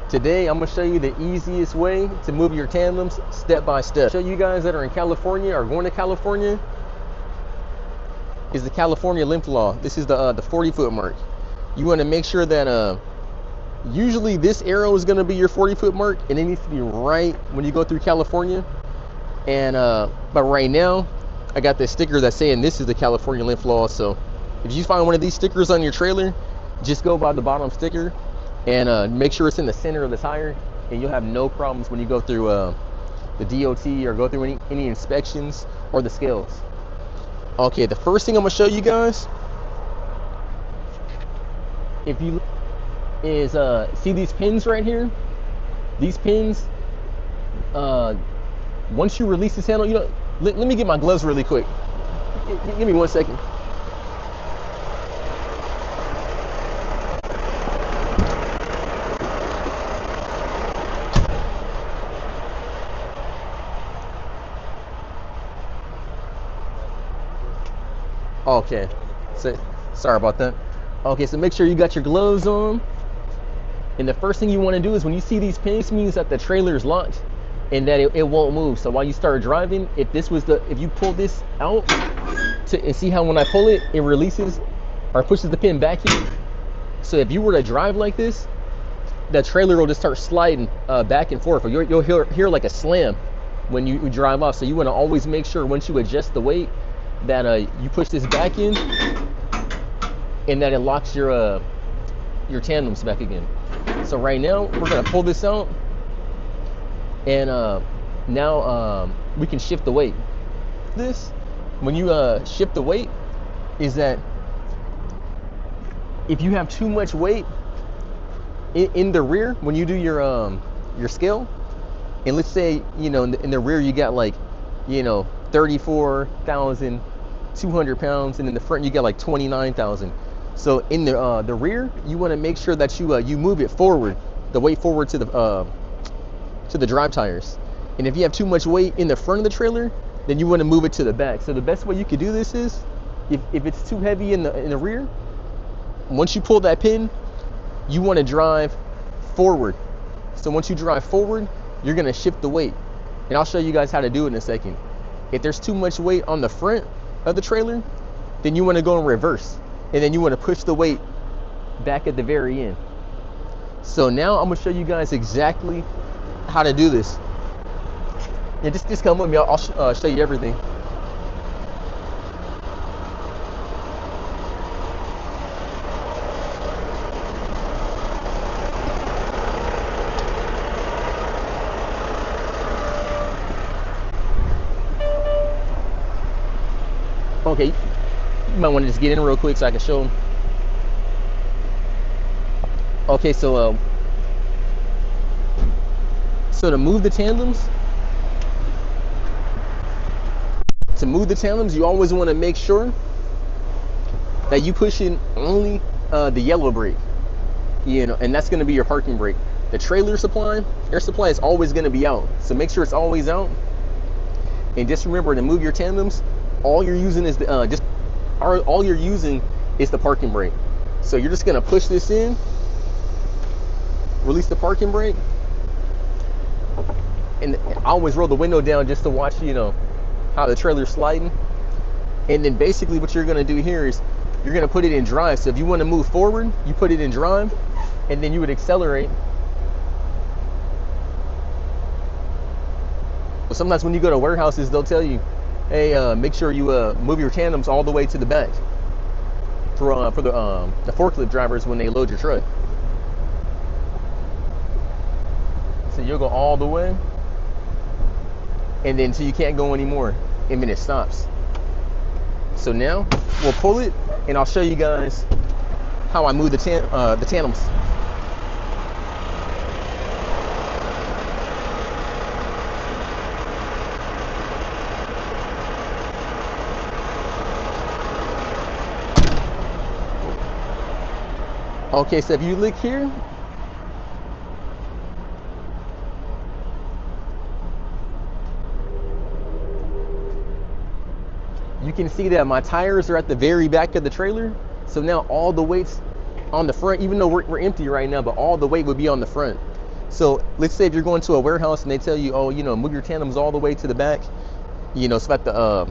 Today I'm going to show you the easiest way to move your tandems step by step. Show you guys that are in California or going to California is the California limit law. This is the 40-foot mark. You want to make sure that usually this arrow is going to be your 40-foot mark, and it needs to be right when you go through California. And but right now I got this sticker that's saying this is the California limit law. So if you find one of these stickers on your trailer, just go by the bottom sticker and make sure it's in the center of the tire, and you'll have no problems when you go through the DOT or go through any inspections or the scales. Okay, the first thing I'm gonna show you guys, if you is see these pins right here, these pins, once you release this handle, let me get my gloves really quick. Give me 1 second. Okay, so sorry about that. Okay, so make sure you got your gloves on. And the first thing you want to do is when you see these pins, means that the trailer is locked and that it won't move. So while you start driving, if you pull this out and see how when I pull it, it releases or pushes the pin back in. So if you were to drive like this, the trailer will just start sliding back and forth. Or you'll hear like a slam when you drive off. So you want to always make sure once you adjust the weight that you push this back in and that it locks your tandems back again. So right now we're gonna pull this out, and now we can shift the weight. This, when you shift the weight, is that if you have too much weight in the rear when you do your scale, and let's say in the rear you got like 34,200 pounds, and in the front you got like 29,000. So in the rear, you want to make sure that you move it forward, the weight forward to the drive tires. And if you have too much weight in the front of the trailer, then you want to move it to the back. So the best way you could do this is, if it's too heavy in the rear, once you pull that pin, you want to drive forward. So once you drive forward, you're going to shift the weight. And I'll show you guys how to do it in a second. If there's too much weight on the front of the trailer, then you want to go in reverse. And then you want to push the weight back at the very end. So now I'm going to show you guys exactly how to do this. Yeah, just come with me. I'll show you everything. Okay, you might want to just get in real quick so I can show them. Okay, so to move the tandems, you always want to make sure that you push in only the yellow brake, and that's going to be your parking brake. The trailer supply, air supply, is always going to be out, so make sure it's always out. And just remember to move your tandems, all you're using is the parking brake. So you're just going to push this in, release the parking brake, and I always roll the window down just to watch how the trailer's sliding. And then basically what you're going to do here is you're going to put it in drive. So if you want to move forward, you put it in drive, and then you would accelerate. But sometimes when you go to warehouses, they'll tell you, hey, make sure you move your tandems all the way to the back for the forklift drivers when they load your truck. So you'll go all the way, and then so you can't go anymore, and then it stops. So now we'll pull it, and I'll show you guys how I move the tandems. Okay, so if you look here, you can see that my tires are at the very back of the trailer. So now all the weight's on the front, even though we're empty right now, but all the weight would be on the front. So let's say if you're going to a warehouse and they tell you, oh, you know, move your tandems all the way to the back, you know, so that the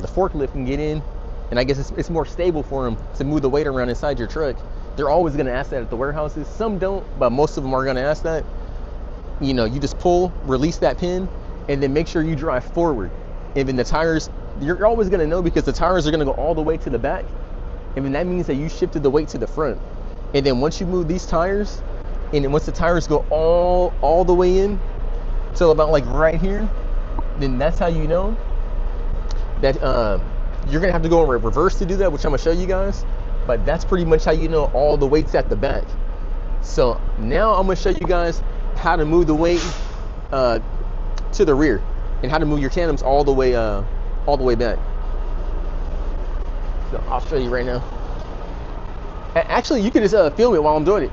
forklift can get in, and I guess it's more stable for them to move the weight around inside your truck. They're always going to ask that at the warehouses. Some don't, but most of them are going to ask that. You know, you just pull, release that pin, and then make sure you drive forward. And then the tires, you're always going to know because the tires are going to go all the way to the back. And then that means that you shifted the weight to the front. And then once you move these tires, and then once the tires go all the way in till about like right here, then that's how you know that you're gonna have to go in reverse to do that, which I'm gonna show you guys. But that's pretty much how you know all the weight's at the back. So now I'm gonna show you guys how to move the weight to the rear, and how to move your tandems all the way back. So I'll show you right now. Actually, you can just film it while I'm doing it.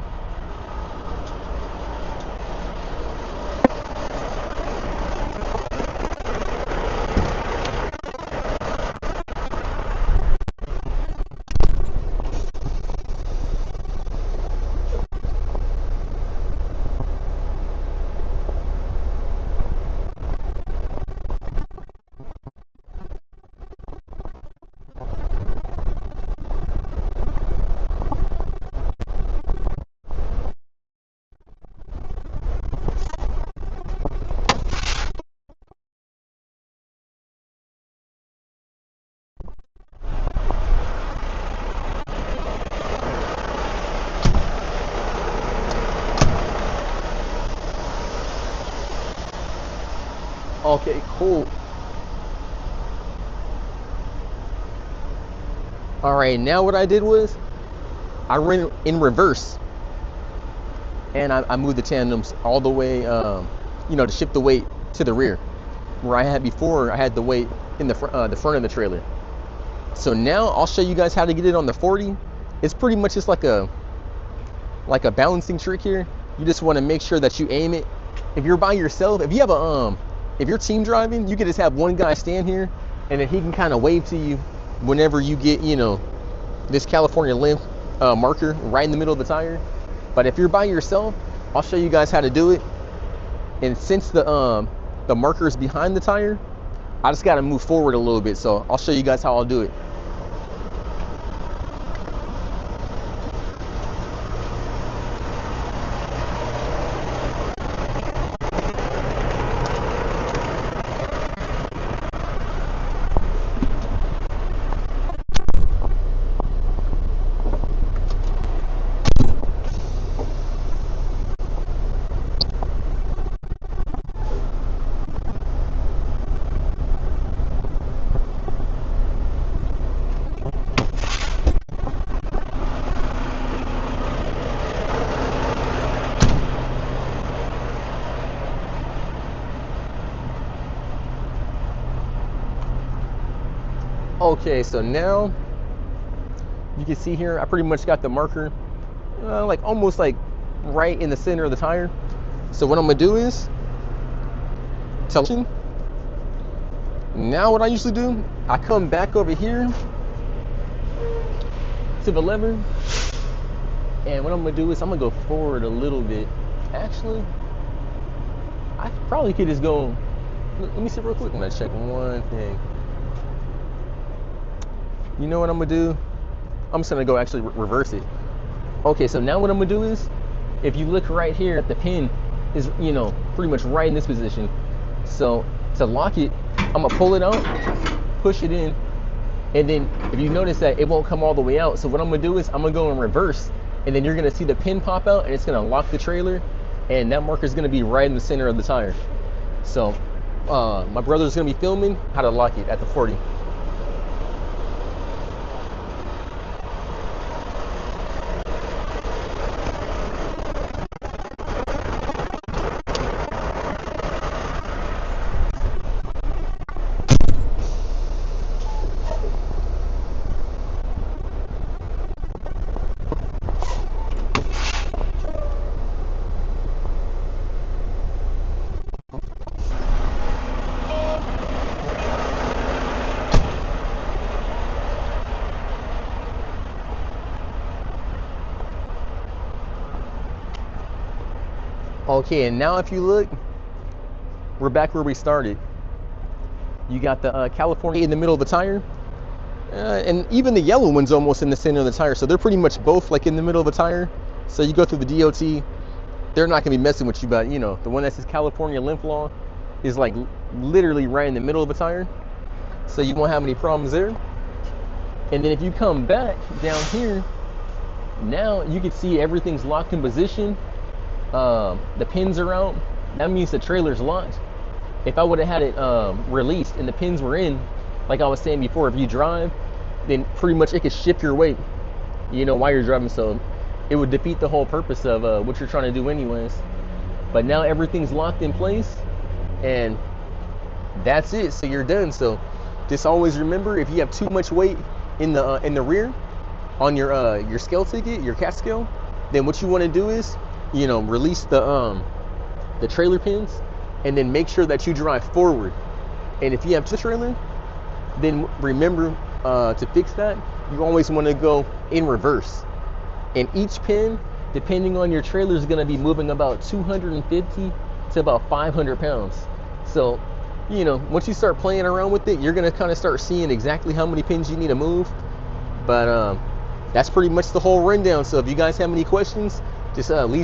Okay, cool. All right, now what I did was I ran in reverse, and I moved the tandems all the way, you know, to shift the weight to the rear. Where I had before, I had the weight in the front of the trailer. So now I'll show you guys how to get it on the 40. It's pretty much just like a balancing trick here. You just want to make sure that you aim it. If you're by yourself, if you have if you're team driving, you can just have one guy stand here, and then he can kind of wave to you whenever you get, you know, this California limb marker right in the middle of the tire. But if you're by yourself, I'll show you guys how to do it. And since the marker is behind the tire, I just got to move forward a little bit. So I'll show you guys how I'll do it. Okay, so now you can see here, I pretty much got the marker like almost like right in the center of the tire. So what I'm gonna do is now what I usually do, I come back over here to the lever, and what I'm gonna do is I'm gonna go forward a little bit. Actually, I probably could just go, let me see real quick. I'm gonna check one thing. You know what I'm gonna do? I'm just gonna go actually reverse it. Okay, so now what I'm gonna do is, if you look right here, the pin is, you know, pretty much right in this position. So to lock it, I'm gonna pull it out, push it in, and then if you notice that it won't come all the way out, so what I'm gonna do is I'm gonna go in reverse, and then you're gonna see the pin pop out, and it's gonna lock the trailer, and that marker is gonna be right in the center of the tire. So my brother's gonna be filming how to lock it at the 40. Okay, and now if you look, we're back where we started. You got the California in the middle of the tire, and even the yellow one's almost in the center of the tire, so they're pretty much both like in the middle of the tire. So you go through the DOT, they're not gonna be messing with you, but you know, the one that says California limp law is like literally right in the middle of the tire, so you won't have any problems there. And then if you come back down here, now you can see everything's locked in position. The pins are out. That means the trailer's locked. If I would have had it released and the pins were in, like I was saying before, if you drive, then pretty much it could shift your weight, you know, while you're driving. So it would defeat the whole purpose of what you're trying to do anyways. But now everything's locked in place, and that's it. So you're done. So just always remember, if you have too much weight in the rear on your scale ticket, your cat scale, then what you want to do is, you know, release the trailer pins, and then make sure that you drive forward. And if you have the trailer, then remember to fix that, you always want to go in reverse. And each pin, depending on your trailer, is going to be moving about 250 to about 500 pounds. So, you know, once you start playing around with it, you're going to kind of start seeing exactly how many pins you need to move. But that's pretty much the whole rundown. So if you guys have any questions, just leave